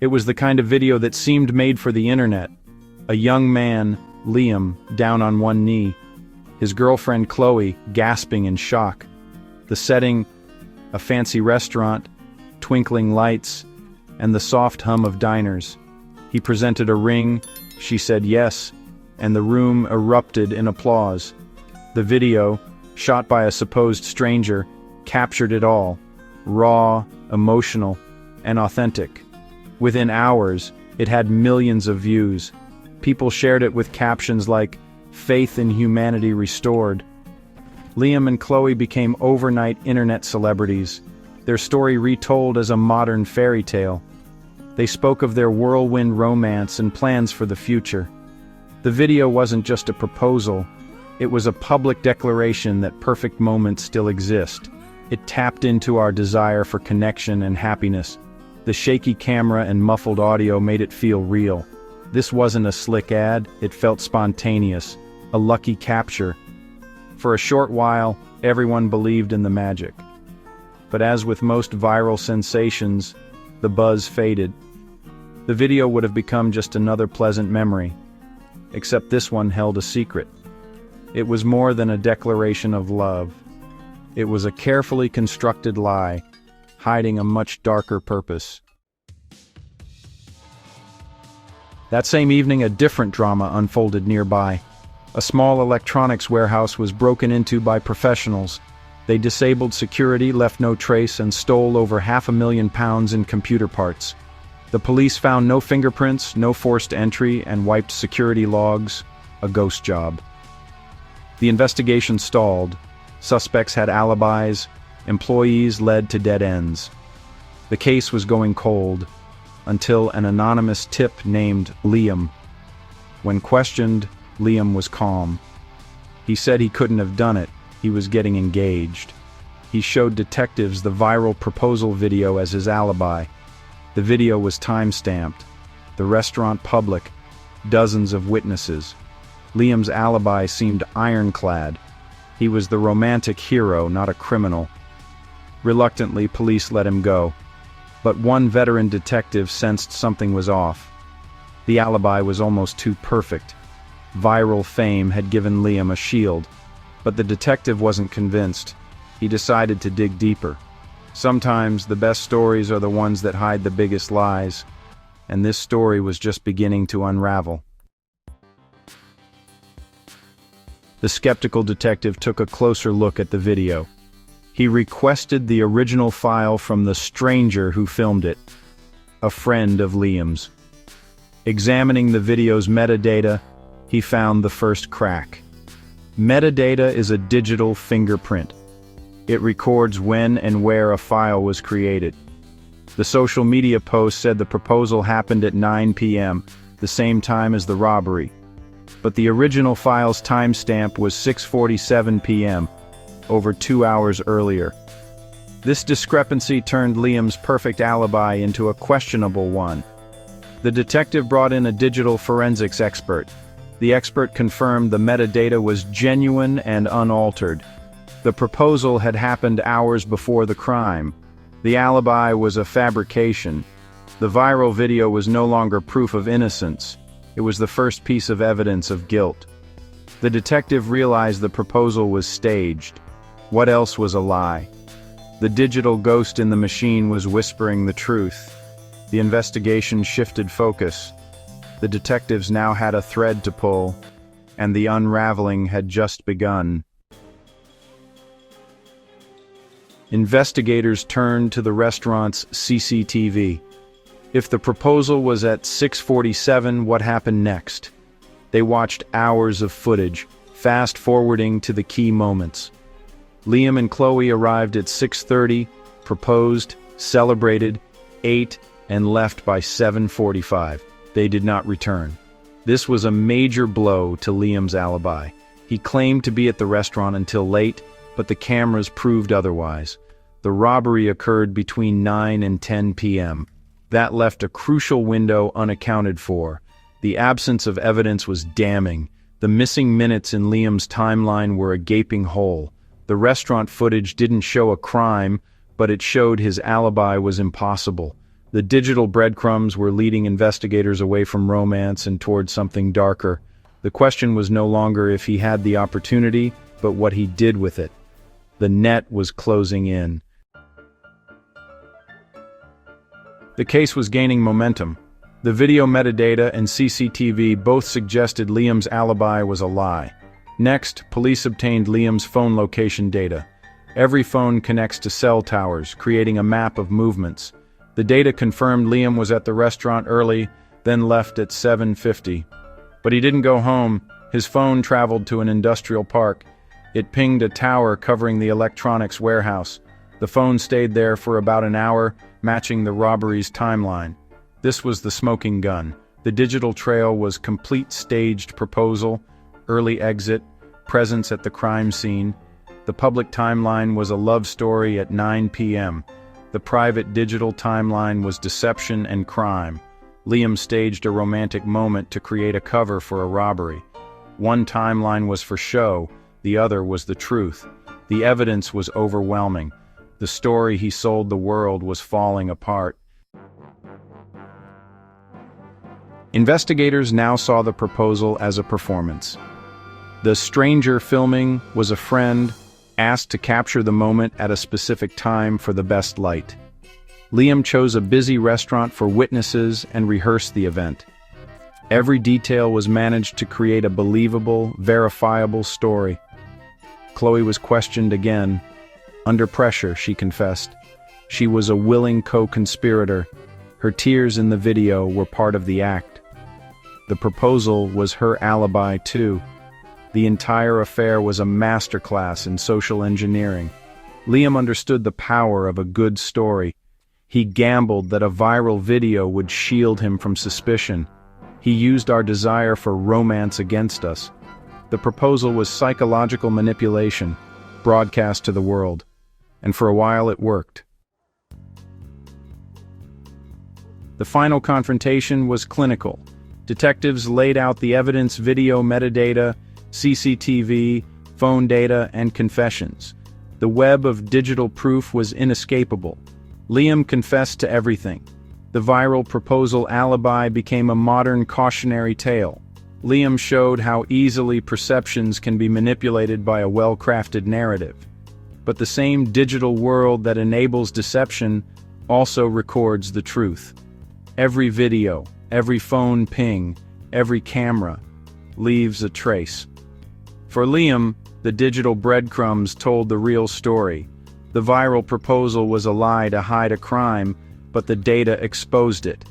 It was the kind of video that seemed made for the internet. A young man, Liam, down on one knee. His girlfriend, Chloe, gasping in shock. The setting, a fancy restaurant, twinkling lights, and the soft hum of diners. He presented a ring, she said yes, and the room erupted in applause. The video, shot by a supposed stranger, captured it all. Raw, emotional, and authentic. Within hours, it had millions of views. People shared it with captions like, "Faith in humanity restored." Liam and Chloe became overnight internet celebrities, their story retold as a modern fairy tale. They spoke of their whirlwind romance and plans for the future. The video wasn't just a proposal, it was a public declaration that perfect moments still exist. It tapped into our desire for connection and happiness. The shaky camera and muffled audio made it feel real. This wasn't a slick ad, it felt spontaneous, a lucky capture. For a short while, everyone believed in the magic. But as with most viral sensations, the buzz faded. The video would have become just another pleasant memory, except this one held a secret. It was more than a declaration of love. It was a carefully constructed lie, hiding a much darker purpose. That same evening, a different drama unfolded nearby. A small electronics warehouse was broken into by professionals. They disabled security, left no trace, and stole over £500,000 in computer parts. The police found no fingerprints, no forced entry, and wiped security logs. A ghost job. The investigation stalled. Suspects had alibis. Employees led to dead ends. The case was going cold, until an anonymous tip named Liam. When questioned, Liam was calm. He said he couldn't have done it, he was getting engaged. He showed detectives the viral proposal video as his alibi. The video was time-stamped. The restaurant public, dozens of witnesses. Liam's alibi seemed ironclad. He was the romantic hero, not a criminal. Reluctantly, police let him go. But one veteran detective sensed something was off. The alibi was almost too perfect. Viral fame had given Liam a shield. But the detective wasn't convinced. He decided to dig deeper. Sometimes the best stories are the ones that hide the biggest lies. And this story was just beginning to unravel. The skeptical detective took a closer look at the video. He requested the original file from the stranger who filmed it, a friend of Liam's. Examining the video's metadata, he found the first crack. Metadata is a digital fingerprint. It records when and where a file was created. The social media post said the proposal happened at 9 p.m., the same time as the robbery. But the original file's timestamp was 6:47 p.m., over 2 hours earlier. This discrepancy turned Liam's perfect alibi into a questionable one. The detective brought in a digital forensics expert. The expert confirmed the metadata was genuine and unaltered. The proposal had happened hours before the crime. The alibi was a fabrication. The viral video was no longer proof of innocence. It was the first piece of evidence of guilt. The detective realized the proposal was staged. What else was a lie? The digital ghost in the machine was whispering the truth. The investigation shifted focus. The detectives now had a thread to pull, and the unraveling had just begun. Investigators turned to the restaurant's CCTV. If the proposal was at 6:47, what happened next? They watched hours of footage, fast-forwarding to the key moments. Liam and Chloe arrived at 6:30, proposed, celebrated, ate, and left by 7:45. They did not return. This was a major blow to Liam's alibi. He claimed to be at the restaurant until late, but the cameras proved otherwise. The robbery occurred between 9 and 10 p.m. That left a crucial window unaccounted for. The absence of evidence was damning. The missing minutes in Liam's timeline were a gaping hole. The restaurant footage didn't show a crime, but it showed his alibi was impossible. The digital breadcrumbs were leading investigators away from romance and towards something darker. The question was no longer if he had the opportunity, but what he did with it. The net was closing in. The case was gaining momentum. The video metadata and CCTV both suggested Liam's alibi was a lie. Next, police obtained Liam's phone location data. Every phone connects to cell towers, creating a map of movements. The data confirmed Liam was at the restaurant early, then left at 7:50. But he didn't go home. His phone traveled to an industrial park. It pinged a tower covering the electronics warehouse. The phone stayed there for about an hour, matching the robbery's timeline. This was the smoking gun. The digital trail was complete staged proposal, early exit, presence at the crime scene. The public timeline was a love story at 9 p.m. The private digital timeline was deception and crime. Liam staged a romantic moment to create a cover for a robbery. One timeline was for show, the other was the truth. The evidence was overwhelming. The story he sold the world was falling apart. Investigators now saw the proposal as a performance. The stranger filming was a friend, asked to capture the moment at a specific time for the best light. Liam chose a busy restaurant for witnesses and rehearsed the event. Every detail was managed to create a believable, verifiable story. Chloe was questioned again. Under pressure, she confessed. She was a willing co-conspirator. Her tears in the video were part of the act. The proposal was her alibi, too. The entire affair was a masterclass in social engineering. Liam understood the power of a good story. He gambled that a viral video would shield him from suspicion. He used our desire for romance against us. The proposal was psychological manipulation, broadcast to the world. And for a while it worked. The final confrontation was clinical. Detectives laid out the evidence, video metadata, CCTV, phone data, and confessions. The web of digital proof was inescapable. Liam confessed to everything. The viral proposal alibi became a modern cautionary tale. Liam showed how easily perceptions can be manipulated by a well-crafted narrative. But the same digital world that enables deception also records the truth. Every video, every phone ping, every camera leaves a trace. For Liam, the digital breadcrumbs told the real story. The viral proposal was a lie to hide a crime, but the data exposed it.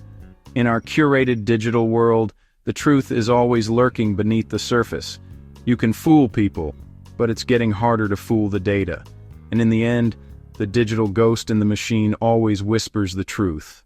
In our curated digital world, the truth is always lurking beneath the surface. You can fool people, but it's getting harder to fool the data. And in the end, the digital ghost in the machine always whispers the truth.